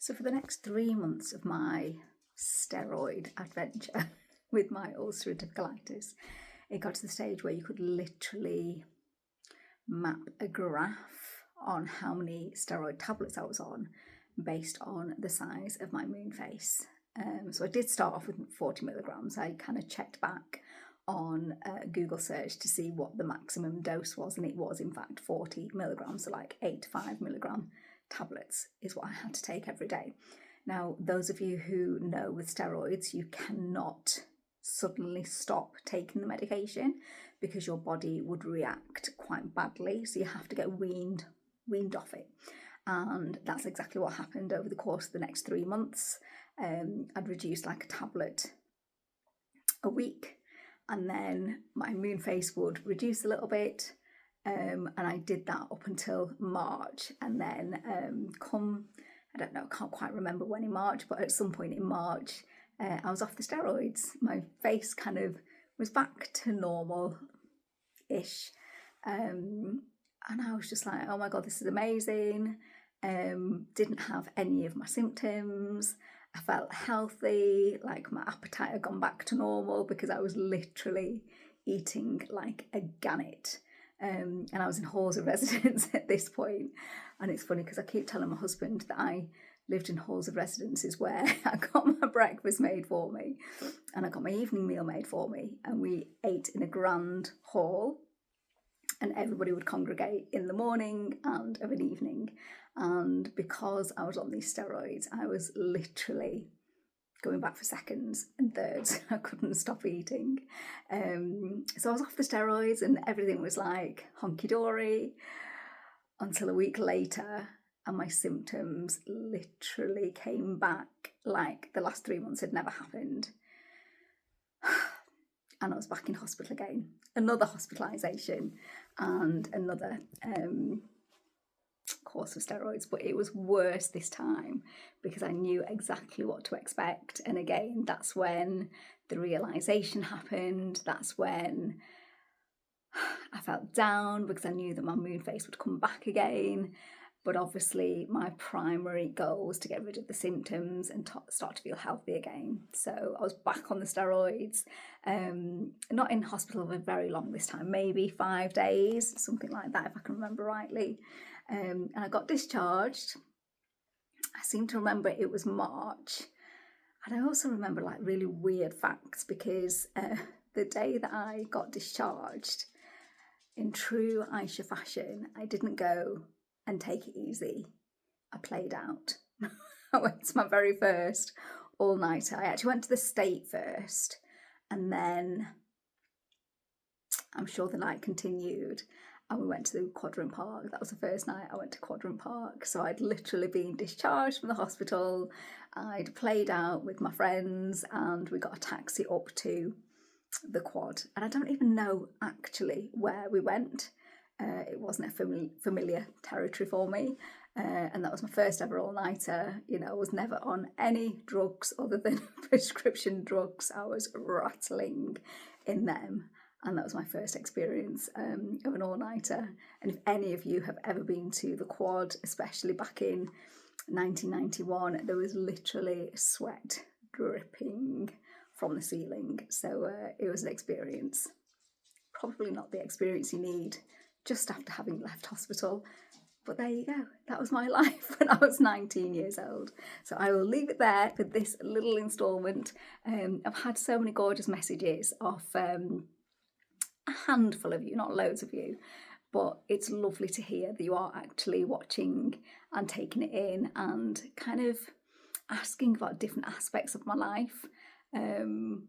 So for the next 3 months of my steroid adventure with my ulcerative colitis, it got to the stage where you could literally map a graph on how many steroid tablets I was on based on the size of my moon face. So I did start off with 40 milligrams. I kind of checked back on Google search to see what the maximum dose was, and it was in fact 40 milligrams, so like 8 to 5 milligram tablets is what I had to take every day. Now, those of you who know with steroids, you cannot suddenly stop taking the medication because your body would react quite badly, so you have to get weaned off it. And that's exactly what happened over the course of the next 3 months. I'd reduced like a tablet a week, and then my moon face would reduce a little bit, and I did that up until March. And then I don't know, I can't quite remember when in March, but at some point in March, I was off the steroids. My face kind of was back to normal-ish. And I was just like, oh my God, this is amazing. Didn't have any of my symptoms. I felt healthy, like my appetite had gone back to normal because I was literally eating like a gannet. And I was in halls of residence at this point. And it's funny because I keep telling my husband that I lived in halls of residences where I got my breakfast made for me and I got my evening meal made for me, and we ate in a grand hall, and everybody would congregate in the morning and of an evening. And because I was on these steroids, I was literally going back for seconds and thirds. I couldn't stop eating. So I was off the steroids and everything was like honky-dory until a week later, and my symptoms literally came back like the last 3 months had never happened. And I was back in hospital again. Another hospitalisation and another course of steroids, but it was worse this time because I knew exactly what to expect. And again, that's when the realisation happened. That's when I felt down because I knew that my moon face would come back again. But obviously my primary goal was to get rid of the symptoms and start to feel healthy again. So I was back on the steroids, not in hospital for very long this time, maybe 5 days, something like that, if I can remember rightly. And I got discharged. I seem to remember it was March. And I also remember like really weird facts because the day that I got discharged, in true Aisha fashion, I didn't go and take it easy. I played out. I went to my very first all-nighter. I actually went to the State first, and then I'm sure the night continued, and we went to the Quadrant Park. That was the first night I went to Quadrant Park. So I'd literally been discharged from the hospital. I'd played out with my friends, and we got a taxi up to the quad. And I don't even know actually where we went. It wasn't a familiar territory for me, and that was my first ever all-nighter. You know, I was never on any drugs other than prescription drugs. I was rattling in them, and that was my first experience of an all-nighter. And if any of you have ever been to the quad, especially back in 1991, there was literally sweat dripping from the ceiling. So it was an experience. Probably not the experience you need just after having left hospital. But there you go. That was my life when I was 19 years old. So I will leave it there for this little instalment. I've had so many gorgeous messages off a handful of you, not loads of you, but it's lovely to hear that you are actually watching and taking it in and kind of asking about different aspects of my life. And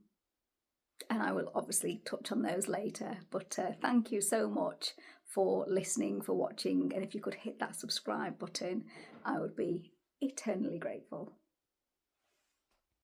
I will obviously touch on those later, but thank you so much for listening, for watching, and if you could hit that subscribe button, I would be eternally grateful.